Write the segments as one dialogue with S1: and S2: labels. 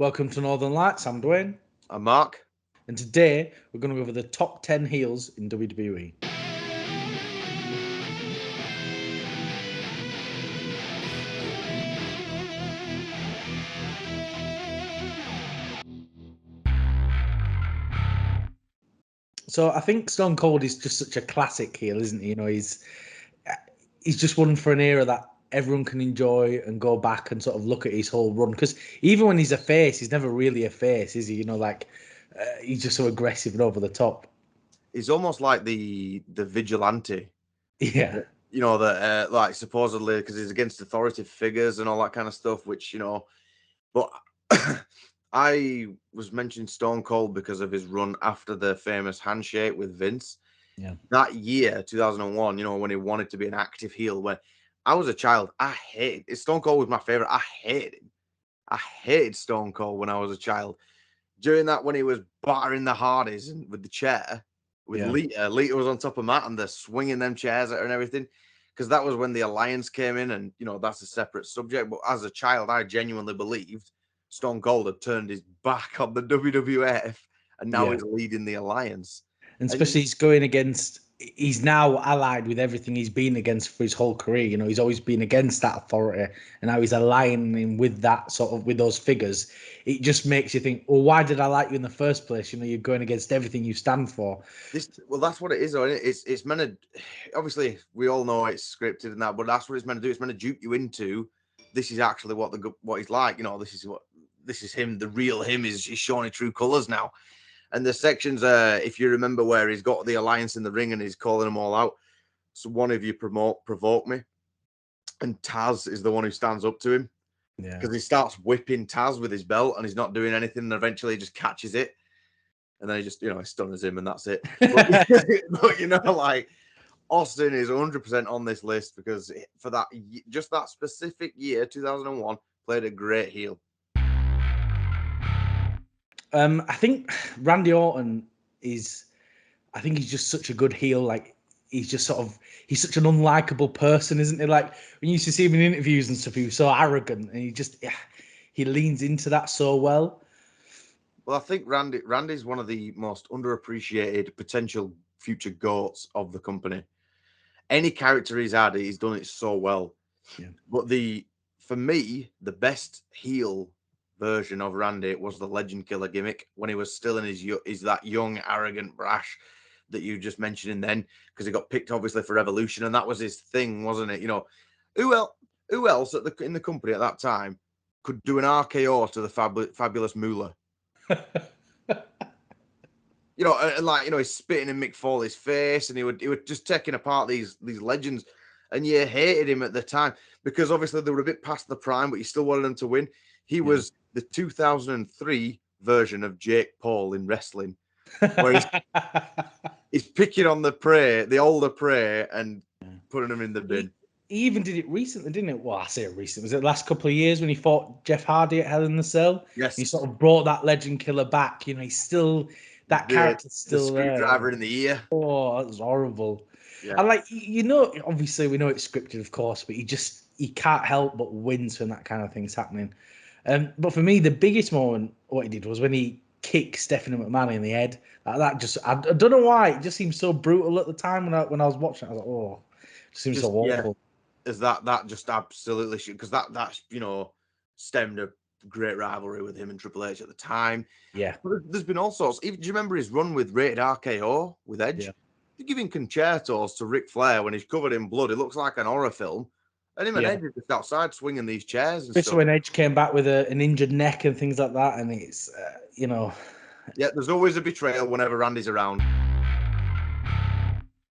S1: Welcome to Northernlights. I'm Dwain,
S2: And Mark.
S1: and today we're going to go over the top 10 heels in WWE. So I think Stone Cold is just such a classic heel, isn't he? You know, he's just one for an era that everyone can enjoy and go back and sort of look at his whole run. Because even when he's a face, he's never really a face, is he? You know, he's just so aggressive and over the top.
S2: He's almost like the vigilante.
S1: Yeah.
S2: You know, that like supposedly because he's against authoritative figures and all that kind of stuff, which, but I was mentioning Stone Cold because of his run after the famous handshake with Vince.
S1: Yeah.
S2: That year, 2001, when he wanted to be an active heel, when I was a child, I hated Stone Cold was my favorite. I hated him. I hated Stone Cold when I was a child. During that, when he was battering the Hardys and with the chair, with Lita. Lita was on top of Matt and they're swinging them chairs at her and everything. Because that was when the Alliance came in and, that's a separate subject. But as a child, I genuinely believed Stone Cold had turned his back on the WWF and now he's leading the Alliance.
S1: And especially he's now allied with everything he's been against for his whole career. You know, he's always been against that authority, and now he's aligning with that with those figures. It just makes you think, well, why did I like you in the first place? You know, you're going against everything you stand for.
S2: That's what it is, though. It's meant to, obviously, we all know it's scripted and that, but that's what it's meant to do. It's meant to dupe you into, this is actually what he's like. This is him. The real him is showing his true colors now. And the sections, if you remember, where he's got the Alliance in the ring and he's calling them all out. So one of you provoke me, and Taz is the one who stands up to him. Yeah, because he starts whipping Taz with his belt and he's not doing anything, and eventually he just catches it, and then he just he stuns him, and that's it. But like Austin is 100% on this list because for that specific year, 2001, played a great heel.
S1: I think Randy Orton he's just such a good heel. Like he's such an unlikable person, isn't he? Like when you used to see him in interviews and stuff, he was so arrogant, and he leans into that so well.
S2: Well, I think Randy's one of the most underappreciated potential future goats of the company. Any character he's had, he's done it so well.
S1: Yeah.
S2: But for me, the best heel version of Randy was the Legend Killer gimmick when he was still in his that young, arrogant, brash that you just mentioned then, because he got picked obviously for Evolution, and that was his thing, wasn't it? Who else in the company at that time could do an RKO to the fabulous Moolah? He's spitting in Mick Foley's face, and he would just taking apart these legends, and you hated him at the time because obviously they were a bit past the prime, but you still wanted them to win. He was the 2003 version of Jake Paul in wrestling, where he's picking on the older prey, and putting them in the bin.
S1: He even did it recently, didn't it? Well, I say recently. Was it the last couple of years when he fought Jeff Hardy at Hell in the Cell?
S2: Yes.
S1: He sort of brought that Legend Killer back. He's still... That character's still
S2: there. The screwdriver in the ear.
S1: Oh, that was horrible. Yeah. And obviously we know it's scripted, of course, but he can't help but wince when that kind of thing's happening. But for me, the biggest moment what he did was when he kicked Stephanie McMahon in the head. I don't know why, it just seemed so brutal at the time when I was watching it. I was like, oh, it seems so awful.
S2: Is that just absolutely shit? Because that's stemmed a great rivalry with him and Triple H at the time.
S1: Yeah.
S2: But there's been all sorts. Even, do you remember his run with Rated RKO with Edge? Yeah. They're giving concertos to Ric Flair when he's covered in blood. It looks like an horror film. And him and Edge are just outside swinging these chairs and
S1: Especially when Edge came back with an injured neck and things like that. And it's,
S2: Yeah, there's always a betrayal whenever Randy's around.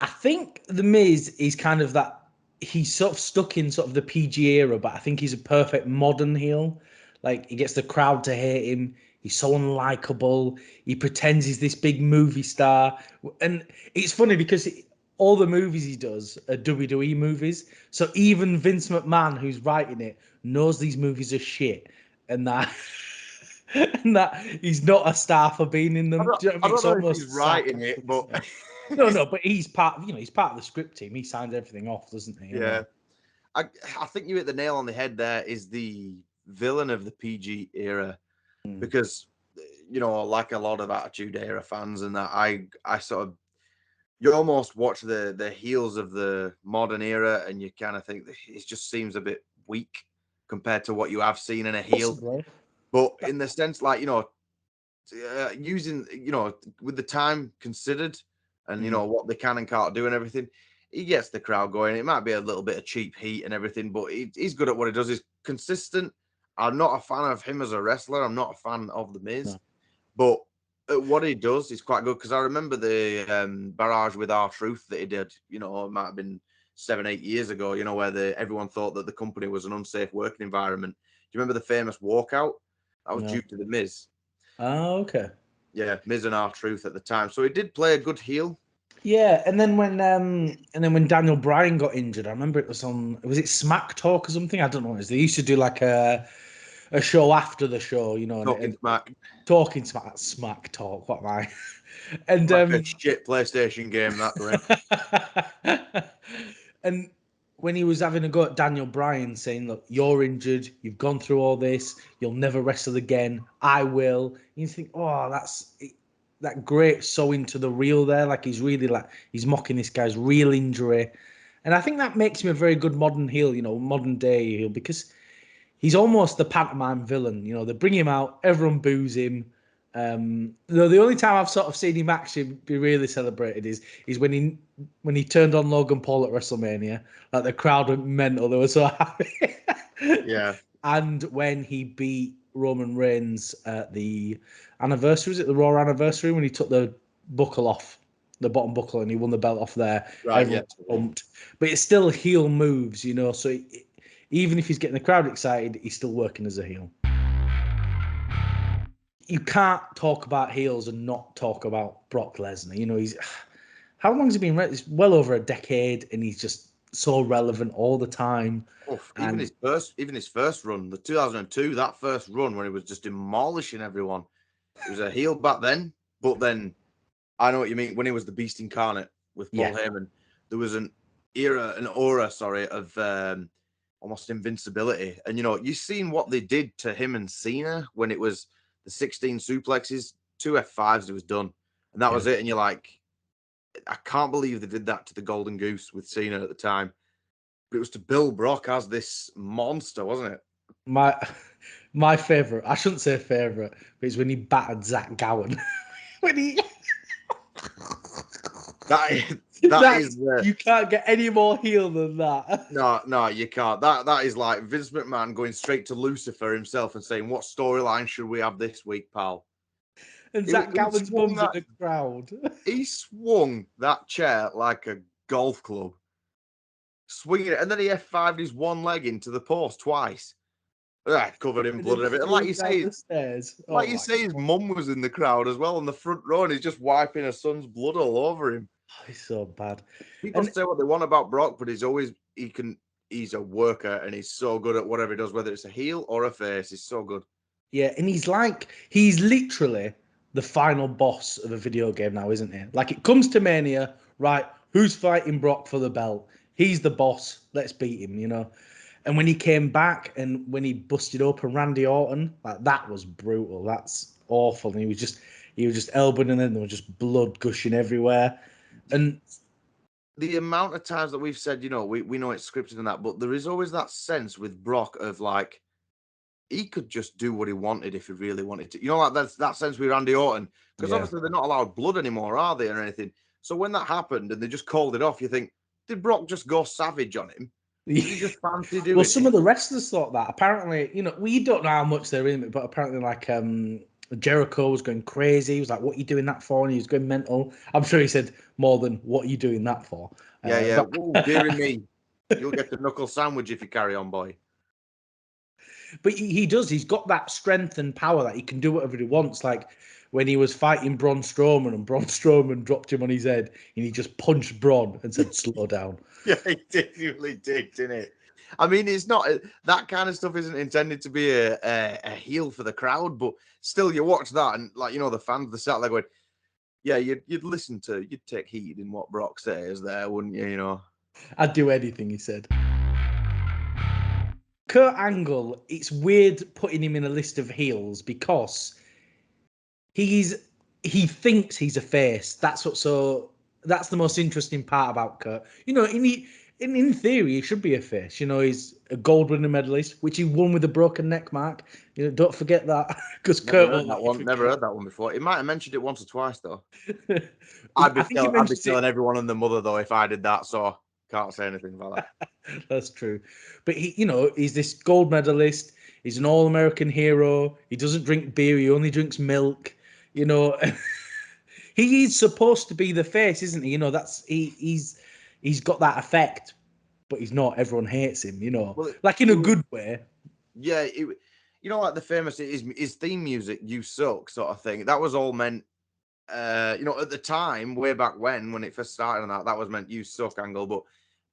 S1: I think The Miz is kind of that... He's sort of stuck in sort of the PG era, but I think he's a perfect modern heel. Like, he gets the crowd to hate him. He's so unlikable. He pretends he's this big movie star. And it's funny because all the movies he does are WWE movies. So even Vince McMahon, who's writing it, knows these movies are shit. And that he's not a star for being in them.
S2: I don't know if he's writing it, but...
S1: No, but he's part of the script team. He signs everything off, doesn't he?
S2: Yeah. I think you hit the nail on the head there. Is the villain of the PG era. because like a lot of Attitude Era fans and that, I sort of, you almost watch the heels of the modern era and you kind of think it just seems a bit weak compared to what you have seen in a heel.
S1: Possibly.
S2: But in the sense, like, using, with the time considered and, what they can and can't do and everything, he gets the crowd going. It might be a little bit of cheap heat and everything, but he's good at what he does. He's consistent. I'm not a fan of him as a wrestler. I'm not a fan of The Miz.
S1: No.
S2: But what he does is quite good, because I remember the barrage with R-Truth that he did, it might have been 7-8 years ago, where everyone thought that the company was an unsafe working environment. Do you remember the famous walkout? That was due to The Miz.
S1: Oh, okay.
S2: Yeah, Miz and R-Truth at the time. So he did play a good heel.
S1: Yeah, and then when Daniel Bryan got injured, I remember it was it Smack Talk or something? I don't know. They used to do like a show after the show,
S2: Talking
S1: Smack. Smack Talk. What am I? And
S2: like a shit PlayStation game, that way.
S1: And when he was having a go at Daniel Bryan, saying, "Look, you're injured. You've gone through all this. You'll never wrestle again. I will." You think, "Oh, that's that great sewing to the real there." Like he's really he's mocking this guy's real injury, and I think that makes him a very good modern heel. Modern day heel, because he's almost the pantomime villain. They bring him out, everyone boos him. The only time I've sort of seen him actually be really celebrated is when he turned on Logan Paul at WrestleMania. Like the crowd went mental; they were so happy.
S2: Yeah.
S1: And when he beat Roman Reigns at the anniversary, was it the Raw anniversary, when he took the buckle off, the bottom buckle, and he won the belt off there?
S2: Right,
S1: Everyone's pumped, but it's still heel moves, So even if he's getting the crowd excited, he's still working as a heel. You can't talk about heels and not talk about Brock Lesnar. He's how long has he been? It's well over a decade, and he's just so relevant all the time.
S2: Even his first run, the 2002, that first run when he was just demolishing everyone. He was a heel back then, but then I know what you mean. When he was the Beast Incarnate with Paul Heyman, there was an aura, of almost invincibility. And you've seen what they did to him and Cena when it was the 16 suplexes, 2 F5s, it was done, and that was it. And you're like, I can't believe they did that to the Golden Goose with Cena at the time. But it was to build Brock as this monster, wasn't it?
S1: My favorite, I shouldn't say favorite, but it's when he battered Zach Gowen. when he you can't get any more heel than that.
S2: No, you can't. That is like Vince McMahon going straight to Lucifer himself and saying, "What storyline should we have this week, pal?"
S1: And Zach Gowen's bums in the crowd.
S2: He swung that chair like a golf club, swinging it, and then he F5'd his one leg into the post twice. Covered in blood and everything. Like you say, his mum was in the crowd as well on the front row, and he's just wiping her son's blood all over him.
S1: Oh, he's so bad.
S2: People say what they want about Brock, but he's a worker, and he's so good at whatever he does, whether it's a heel or a face. He's so good.
S1: Yeah, and he's literally the final boss of a video game now, isn't he? Like, it comes to Mania, right? Who's fighting Brock for the belt? He's the boss. Let's beat him, And when he came back and when he busted open Randy Orton, like, that was brutal. That's awful. And he was just elbowing, and then there was just blood gushing everywhere. And
S2: the amount of times that we've said, we know it's scripted and that, but there is always that sense with Brock of like, he could just do what he wanted if he really wanted to. Like that's that sense with Randy Orton, because obviously they're not allowed blood anymore, are they, or anything? So when that happened and they just called it off, you think, did Brock just go savage on him? Did he just fancy doing it?
S1: Some of the wrestlers thought that. Apparently, we don't know how much they're in it, but apparently, like, Jericho was going crazy. He was like, "What are you doing that for?" And he was going mental. I'm sure he said more than, "What are you doing that for?"
S2: Yeah. But... dearie me. You'll get the knuckle sandwich if you carry on, boy.
S1: But he does. He's got that strength and power that he can do whatever he wants. Like when he was fighting Braun Strowman, and Braun Strowman dropped him on his head, and he just punched Braun and said, "Slow down."
S2: Yeah, he did. He really did, didn't it? I mean, it's not that kind of stuff isn't intended to be a heel for the crowd, but still, you watch that and like the fans, the sat there going, "Yeah, you'd take heed in what Brock says there, wouldn't you?"
S1: I'd do anything he said. Kurt Angle, it's weird putting him in a list of heels because he thinks he's a face. That's the most interesting part about Kurt. In theory, he should be a face. He's a gold winning medalist, which he won with a broken neck, Mark. Don't forget that, because
S2: Never
S1: Kurt
S2: heard
S1: won't
S2: that
S1: let you
S2: one. Never
S1: forget.
S2: heard that one before. He might have mentioned it once or twice though.
S1: I think he
S2: I'd be
S1: mentioned
S2: telling
S1: it.
S2: everyone and the mother though if I did that. So can't say anything about that.
S1: That's true. But he's this gold medalist. He's an all-American hero. He doesn't drink beer. He only drinks milk. You know, he is supposed to be the face, isn't he? He's got that effect, but he's not. Everyone hates him.
S2: Well,
S1: Like in
S2: it
S1: a
S2: was
S1: good way.
S2: yeah. Like the famous his theme music, "You Suck" sort of thing. That was all meant. At the time, way back when it first started on that was meant "You Suck" Angle, but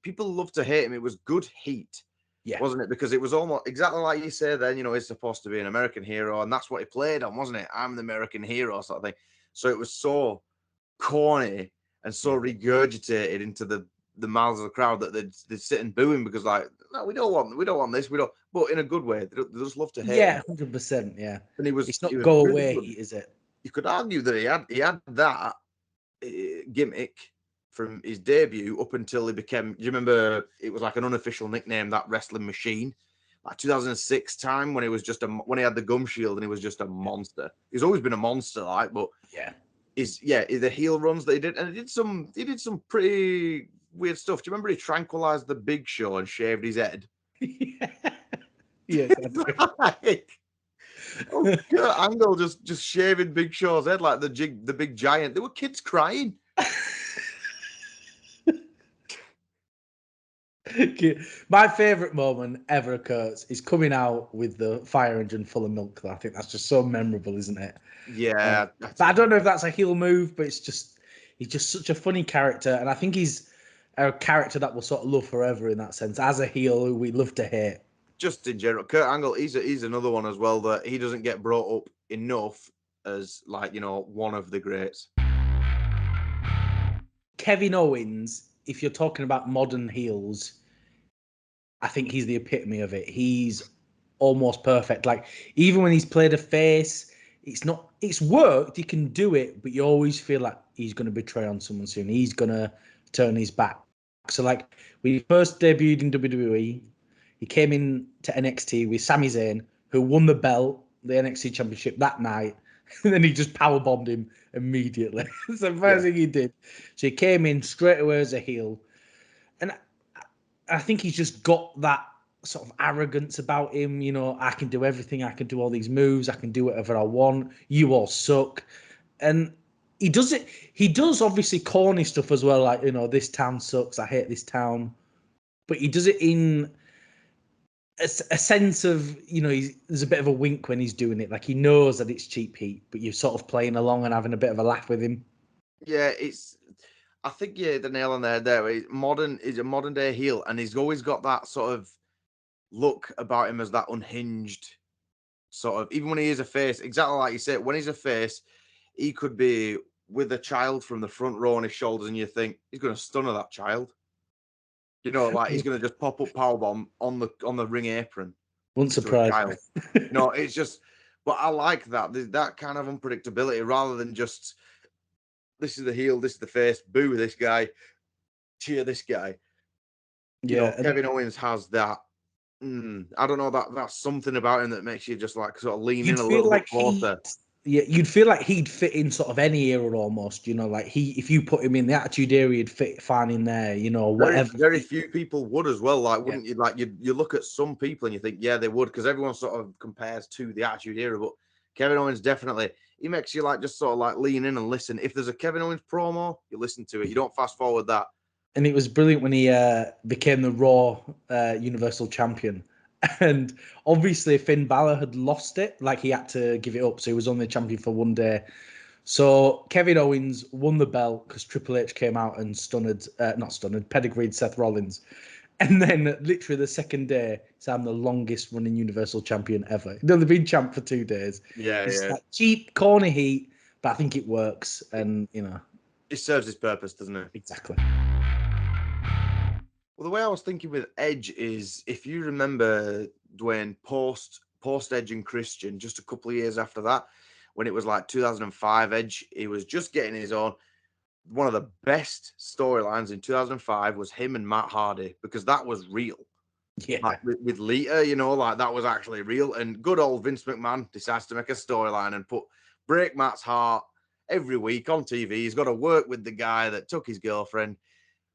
S2: people loved to hate him. It was good heat.
S1: Yeah.
S2: Wasn't it? Because it was almost exactly like you say then, he's supposed to be an American hero, and that's what he played on, wasn't it? I'm the American hero sort of thing. So it was so corny and so regurgitated into the mouths of the crowd that they'd sit and boo him because like, no, we don't want this, we don't, but in a good way. They just love to hate him.
S1: 100%. Yeah.
S2: And
S1: It's
S2: he
S1: not
S2: was
S1: go
S2: really
S1: away
S2: good.
S1: heat, is it?
S2: You could argue that he had that gimmick from his debut up until he became. Do you remember? It was like an unofficial nickname, that wrestling machine, like 2006 time when he was when he had the gum shield and he was just a monster. He's always been a monster, like, but
S1: Yeah.
S2: The heel runs that he did, and he did some pretty weird stuff. Do you remember he tranquilized the Big Show and shaved his head?
S1: Yes, I do.
S2: Like, oh, Kurt Angle just shaving Big Show's head like the big giant. There were kids crying.
S1: My favorite moment ever occurs is coming out with the fire engine full of milk. I think that's just so memorable, isn't it?
S2: Yeah,
S1: But I don't know if that's a heel move, but he's just such a funny character, and I think he's a character that we'll sort of love forever in that sense. As a heel, who we love to hate.
S2: just in general, Kurt Angle, he's another one as well that he doesn't get brought up enough as like one of the greats.
S1: Kevin Owens, if you're talking about modern heels, I think he's the epitome of it. He's almost perfect. Like even when he's played a face, it's worked. He can do it, but you always feel like he's going to betray on someone soon. He's going to turn his back. So like when he first debuted in WWE, he came in to NXT with Sami Zayn, who won the belt, the NXT Championship that night, and then he just powerbombed him immediately. It's the first thing he did. So he came in straight away as a heel, and I think he's just got that sort of arrogance about him. I can do everything. I can do all these moves. I can do whatever I want. You all suck. And he does it. He does obviously corny stuff as well. Like, this town sucks. I hate this town. But he does it in a sense of, there's a bit of a wink when he's doing it. Like he knows that it's cheap heat, but you're sort of playing along and having a bit of a laugh with him.
S2: Yeah, I think the nail on the head there. He's a modern day heel, and he's always got that sort of look about him as that unhinged sort of. Even when he is a face, exactly like you said, when he's a face, he could be with a child from the front row on his shoulders, and you think he's going to stun that child. Like he's going to just pop up powerbomb on the ring apron.
S1: Won't
S2: To a
S1: surprise
S2: child. No, it's just. But I like that kind of unpredictability rather than just this is the heel, this is the face, boo this guy, cheer this guy. Kevin Owens has that. I don't know that's something about him that makes you just like sort of lean in a little bit closer.
S1: You'd feel like he'd fit in sort of any era almost. Like if you put him in the Attitude Era, he'd fit fine in there. Whatever.
S2: Very few people would as well. Like, wouldn't you? Like, you look at some people and you think, yeah, they would, because everyone sort of compares to the Attitude Era. But Kevin Owens definitely, he makes you like just sort of like lean in and listen. If there's a Kevin Owens promo, you listen to it. You don't fast forward that.
S1: And it was brilliant when he became the Raw Universal Champion. And obviously Finn Balor had lost it, like he had to give it up, so he was only champion for one day. So Kevin Owens won the belt because Triple H came out and pedigreed Seth Rollins. And then literally the second day, so I'm the longest running Universal Champion ever. He'd only been champ for 2 days. It's like cheap, corny heat, but I think it works. And,
S2: it serves its purpose, doesn't it?
S1: Exactly.
S2: Well, the way I was thinking with Edge is, if you remember, Dwayne, post Edge and Christian, just a couple of years after that, when it was like 2005, Edge, he was just getting his own. One of the best storylines in 2005 was him and Matt Hardy, because that was real.
S1: Yeah.
S2: Like with Lita, like that was actually real. And good old Vince McMahon decides to make a storyline and break Matt's heart every week on TV. He's got to work with the guy that took his girlfriend.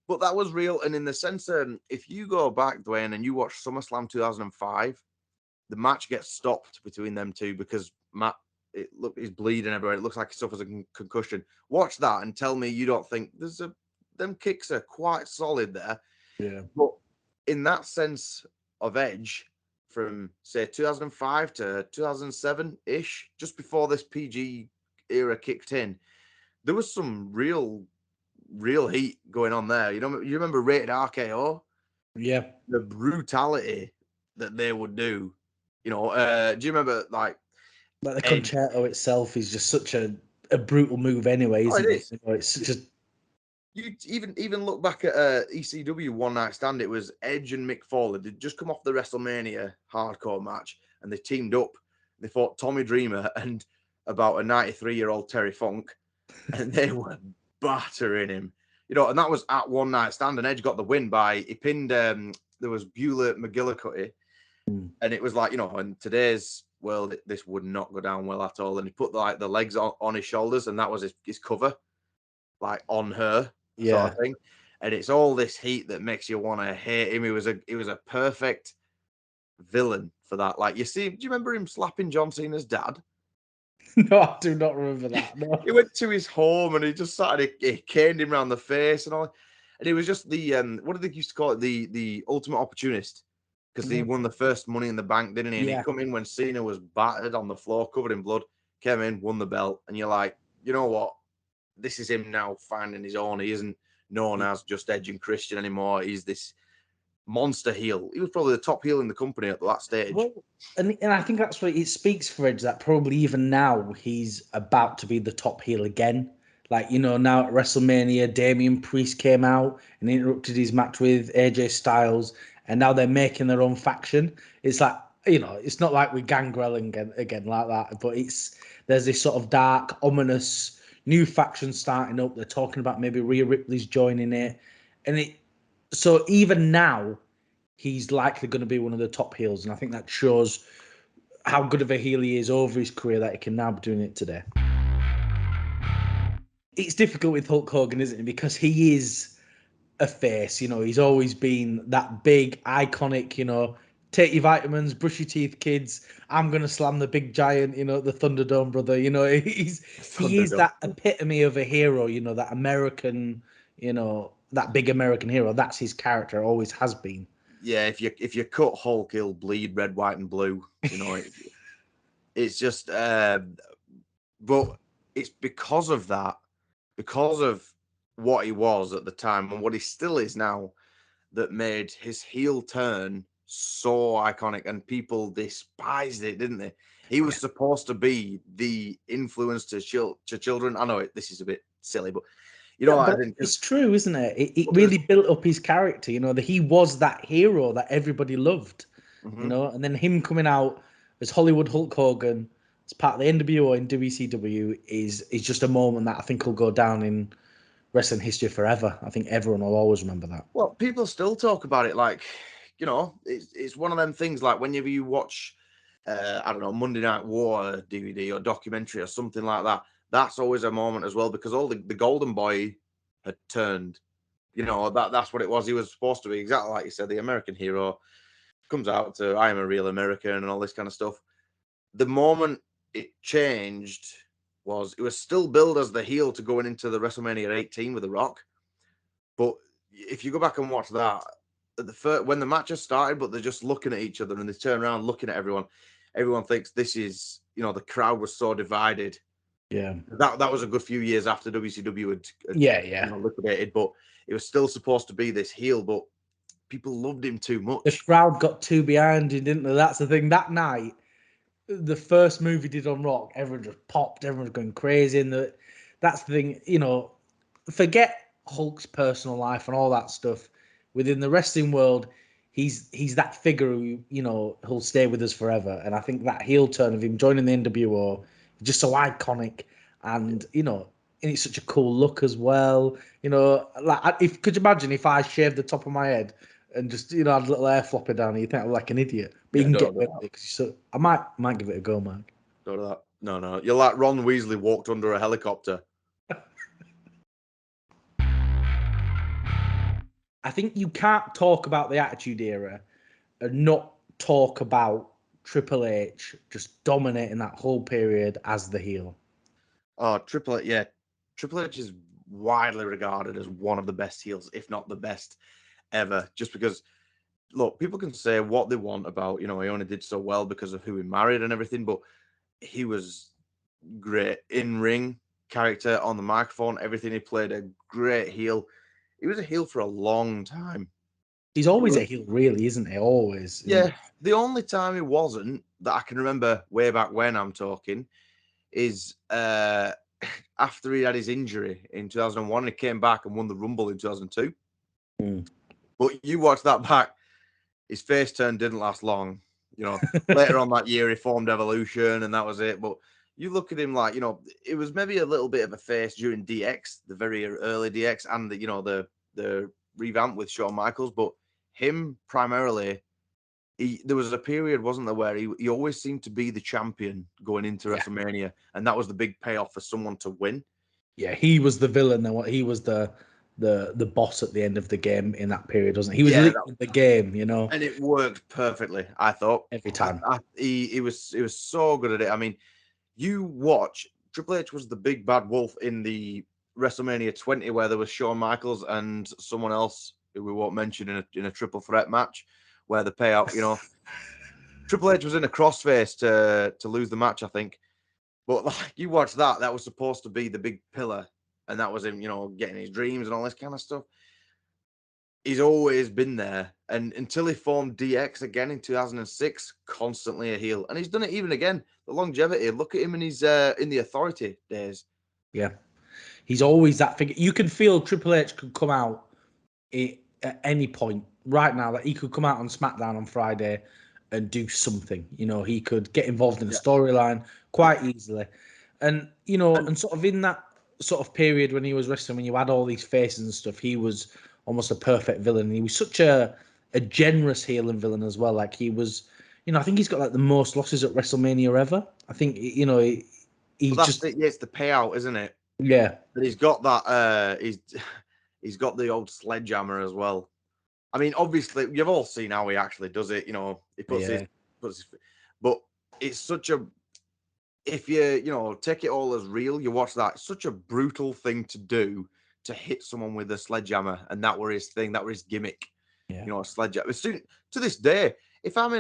S2: But that was real. And in the sense, if you go back, Dwayne, and you watch SummerSlam 2005, the match gets stopped between them two because Matt, he's bleeding everywhere. It looks like he suffers a concussion. Watch that and tell me you don't think them kicks are quite solid there.
S1: Yeah.
S2: But in that sense of Edge, from say 2005 to 2007-ish, just before this PG era kicked in, there was some real heat going on there. You remember Rated RKO?
S1: Yeah.
S2: The brutality that they would do. Do you remember like
S1: the concerto itself is just such a brutal move anyway, isn't it? It's just.
S2: You even look back at ECW One Night Stand. It was Edge and Mick Foley. They'd just come off the WrestleMania hardcore match, and they teamed up. They fought Tommy Dreamer and about a 93-year-old Terry Funk, and they were battering him. And that was at One Night Stand, and Edge got the win he pinned. There was Beulah McGillicuddy, and it was like, in today's world, this would not go down well at all. And he put the legs on his shoulders, and that was his cover, like on her.
S1: Yeah.
S2: Sort of thing. And it's all this heat that makes you want to hate him. He was a perfect villain for that. Like, do you remember him slapping John Cena's dad?
S1: No, I do not remember that. No.
S2: He went to his home and he just started, he caned him around the face and all. And he was just the what did they used to call it? The ultimate opportunist. Because he won the first Money in the Bank, didn't he? And he come in when Cena was battered on the floor, covered in blood, came in, won the belt, and you're like, you know what? This is him now finding his own. He isn't known as just Edge and Christian anymore. He's this monster heel. He was probably the top heel in the company at that stage.
S1: Well, and I think that's what it speaks for Edge, that probably even now he's about to be the top heel again. Like, now at WrestleMania, Damian Priest came out and interrupted his match with AJ Styles, and now they're making their own faction. It's like, it's not like we're Gangrel again like that, but there's this sort of dark, ominous new faction starting up. They're talking about maybe Rhea Ripley's joining it. And so even now, he's likely going to be one of the top heels. And I think that shows how good of a heel he is over his career, that he can now be doing it today. It's difficult with Hulk Hogan, isn't it? Because he is a face. He's always been that big, iconic, take your vitamins, brush your teeth, kids. I'm going to slam the big giant, the Thunderdome brother. He is that epitome of a hero, that American, that big American hero. That's his character, always has been.
S2: Yeah, if you cut Hulk, he'll bleed red, white, and blue. It's just, but it's because of that, because of what he was at the time and what he still is now, that made his heel turn so iconic, and people despised it, didn't they? He was supposed to be the influence to children. I know this is a bit silly, but
S1: it's true, isn't it? It really built up his character. That he was that hero that everybody loved. And then him coming out as Hollywood Hulk Hogan as part of the NWO and WCW is just a moment that I think will go down in wrestling history forever. I think everyone will always remember that.
S2: Well, people still talk about it like, it's one of them things, like whenever you watch, I don't know, Monday Night War DVD or documentary or something like that, that's always a moment as well, because all the Golden Boy had turned, that's what it was. He was supposed to be, exactly like you said, the American hero, comes out to I am a real American and all this kind of stuff. The moment it changed it was still billed as the heel to going into the WrestleMania 18 with The Rock. But if you go back and watch that, when the match has started, but they're just looking at each other and they turn around looking at everyone thinks this is, the crowd was so divided.
S1: Yeah.
S2: That was a good few years after WCW had liquidated, but it was still supposed to be this heel, but people loved him too much.
S1: The crowd got too behind him, didn't they? That's the thing. That night, the first move he did on Rock, everyone just popped. Everyone was going crazy. And that's the thing, forget Hulk's personal life and all that stuff. within the wrestling world, he's that figure who, he'll stay with us forever. And I think that heel turn of him joining the NWO, just so iconic, and and it's such a cool look as well. If could you imagine if I shaved the top of my head and just had a little hair flopping down, you think I'm like an idiot, but you can get away with it because I might give it a go, Mark.
S2: Don't do that. No, you're like Ron Weasley walked under a helicopter.
S1: I think you can't talk about the Attitude Era and not talk about Triple H just dominating that whole period as the heel.
S2: Oh, Triple H is widely regarded as one of the best heels, if not the best ever. Just because, look, people can say what they want about, he only did so well because of who he married and everything, but he was great in ring, character on the microphone, everything. He played a great heel. He was a heel for a long time.
S1: He's always a heel, really, isn't he? Always.
S2: Yeah. The only time he wasn't, that I can remember way back when I'm talking, is after he had his injury in 2001. He came back and won the Rumble in 2002. But you watch that back, his face turn didn't last long. Later on that year, he formed Evolution, and that was it. But you look at him like, it was maybe a little bit of a face during DX, the very early DX, and the revamp with Shawn Michaels. But him primarily, there was a period, wasn't there, where he always seemed to be the champion going into WrestleMania, and that was the big payoff for someone to win.
S1: Yeah, he was the villain. He was the boss at the end of the game in that period, wasn't he? He was leading the game,
S2: and it worked perfectly. I thought
S1: every time.
S2: He was so good at it. I mean, you watch, Triple H was the big bad wolf in the WrestleMania 20, where there was Shawn Michaels and someone else who we won't mention in a triple threat match, where the payout, Triple H was in a crossface to lose the match, I think. But like you watch that was supposed to be the big pillar, and that was him, getting his dreams and all this kind of stuff. He's always been there, and until he formed DX again in 2006, constantly a heel, and he's done it even again. The longevity. Look at him in his in the Authority days.
S1: Yeah, he's always that figure. You can feel Triple H could come out at any point right now. That he could come out on SmackDown on Friday and do something. He could get involved in a storyline quite easily, and and sort of in that sort of period when he was wrestling, when you had all these faces and stuff, he was almost a perfect villain. He was such a generous heel and villain as well. Like he was, I think he's got like the most losses at WrestleMania ever. I think he's just
S2: it's the payout, isn't it?
S1: Yeah,
S2: but he's got that. He's got the old sledgehammer as well. I mean, obviously, you've all seen how he actually does it. He puts his, but it's such a. If you take it all as real, you watch that. It's such a brutal thing to do, to hit someone with a sledgehammer, and that were his thing. That were his gimmick. A sledgehammer. To this day, if I'm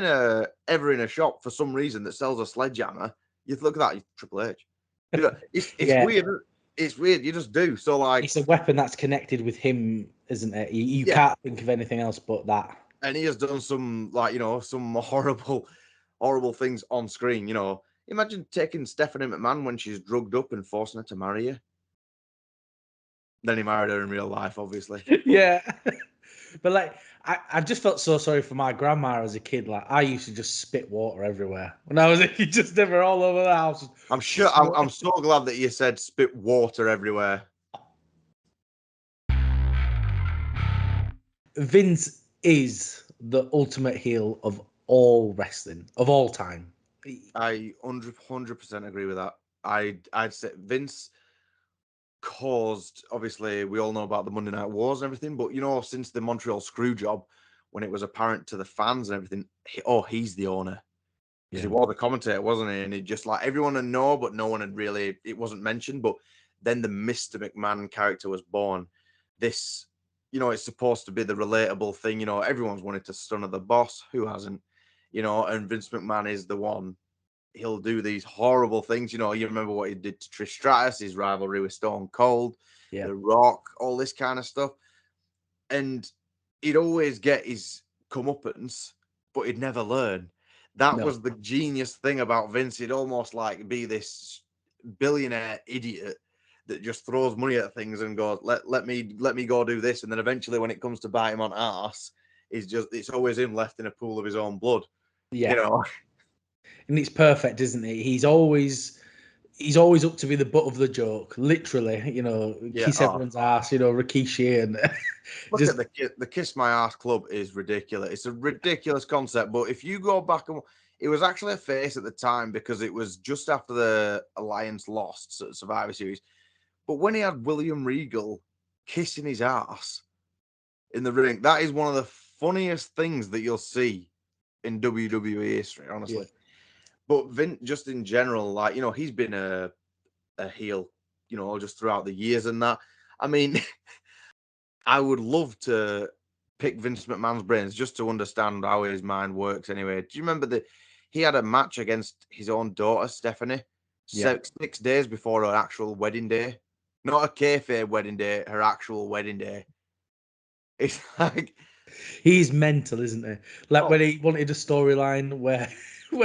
S2: ever in a shop for some reason that sells a sledgehammer, you look at that, Triple H. It's weird. It's weird. You just do. So like,
S1: it's a weapon that's connected with him, isn't it? You can't think of anything else but that.
S2: And he has done some some horrible things on screen. Imagine taking Stephanie McMahon when she's drugged up and forcing her to marry you. Then he married her in real life, obviously.
S1: Yeah. But like, I just felt so sorry for my grandma as a kid. Like, I used to just spit water everywhere when I was a kid, just never all over the house.
S2: I'm sure. I'm so glad that you said spit water everywhere.
S1: Vince is the ultimate heel of all wrestling of all time.
S2: I 100% agree with that. I'd say Vince caused, obviously, we all know about the Monday Night Wars and everything, but since the Montreal screw job, when it was apparent to the fans and everything, he's the owner. Because he was a commentator, wasn't he? And he just like everyone would know, but no one had really, it wasn't mentioned. But then the Mr. McMahon character was born. This, it's supposed to be the relatable thing. Everyone's wanted to stun the boss. Who hasn't? And Vince McMahon is the one. He'll do these horrible things. You remember what he did to Trish Stratus, his rivalry with Stone Cold, The Rock, all this kind of stuff. And he'd always get his comeuppance, but he'd never learn. That was the genius thing about Vince. He'd almost like be this billionaire idiot that just throws money at things and goes, let me go do this, and then eventually when it comes to bite him on arse, it's always him left in a pool of his own blood.
S1: Yeah.
S2: You know.
S1: And it's perfect, isn't it? He's always up to be the butt of the joke, literally. You know, kiss everyone's ass. You know, Rikishi and
S2: look at the Kiss My Ass Club is ridiculous. It's a ridiculous concept, but if you go back and it was actually a face at the time because it was just after the Alliance lost at Survivor Series. But when he had William Regal kissing his ass in the ring, that is one of the funniest things that you'll see in WWE history, honestly. Yeah. But Vince, just in general, like, you know, he's been a heel, you know, just throughout the years and that. I mean, I would love to pick Vince McMahon's brains just to understand how his mind works anyway. Do you remember he had a match against his own daughter, Stephanie, 6 days before her actual wedding day? Not a kayfabe wedding day, her actual wedding day. It's like...
S1: He's mental, isn't he? Like when he wanted a storyline where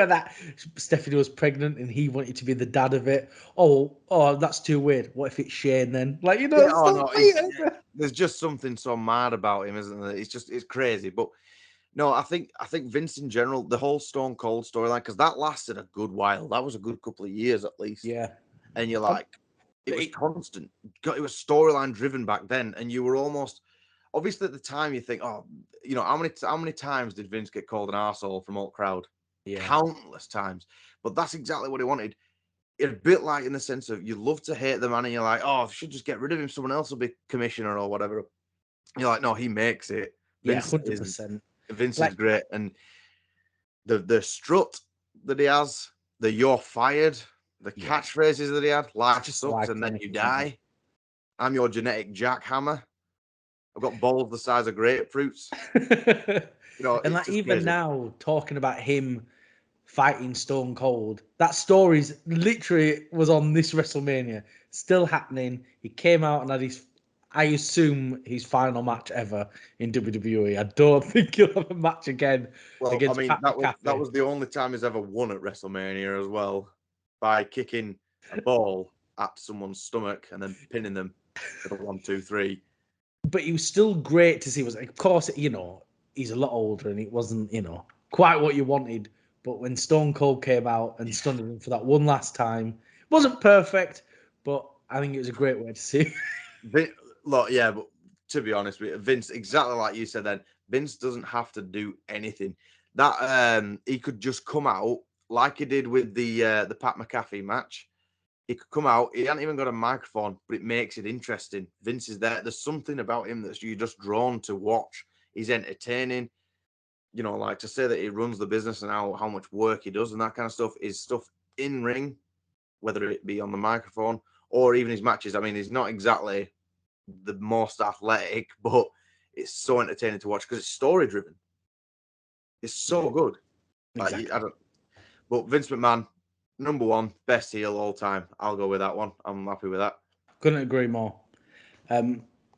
S1: that Stephanie was pregnant and he wanted to be the dad of it. Oh, that's too weird. What if it's Shane then? Like, you know,
S2: there's just something so mad about him, isn't there? It's crazy. But no, I think Vince in general, the whole Stone Cold storyline, because that lasted a good while. That was a good couple of years at least.
S1: Yeah.
S2: And you're like, it was constant. It was storyline driven back then, and you were almost... Obviously, at the time, you think, oh, you know, how many times did Vince get called an arsehole from Alt Crowd? Yeah. Countless times. But that's exactly what he wanted. It's a bit like in the sense of you love to hate the man and you're like, oh, I should just get rid of him. Someone else will be commissioner or whatever. You're like, no, he makes it.
S1: Vince 100%.
S2: Vince is great. And the strut that he has, the you're fired, the catchphrases that he had, life sucks and then you die. I'm your genetic jackhammer. I've got balls the size of grapefruits. You know,
S1: and like even crazy. Now, talking about him fighting Stone Cold, that story's literally was on this WrestleMania, still happening. He came out and had I assume his final match ever in WWE. I don't think he'll have a match again.
S2: Well, I mean, that was the only time he's ever won at WrestleMania as well, by kicking a ball at someone's stomach and then pinning them with a 1, 2, 3.
S1: But he was still great to see. Of course, you know, he's a lot older and it wasn't, you know, quite what you wanted. But when Stone Cold came out and stunned him for that one last time, it wasn't perfect, but I think it was a great way to see.
S2: Look, yeah, but to be honest with you, Vince, exactly like you said then, Vince doesn't have to do anything. That he could just come out like he did with the Pat McAfee match. He could come out. He hasn't even got a microphone, but it makes it interesting. Vince is there. There's something about him that you're just drawn to watch. He's entertaining. You know, like to say that he runs the business and how much work he does and that kind of stuff is stuff in ring, whether it be on the microphone or even his matches. I mean, he's not exactly the most athletic, but it's so entertaining to watch because it's story driven. It's so good.
S1: Exactly.
S2: But Vince McMahon, number one, best heel all time. I'll go with that one. I'm happy with that.
S1: Couldn't agree more.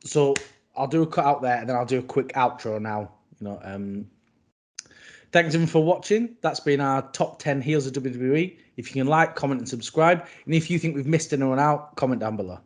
S1: So I'll do a cut out there and then I'll do a quick outro now. You know, thanks everyone for watching. That's been our top 10 heels of WWE. If you can like, comment, and subscribe. And if you think we've missed anyone out, comment down below.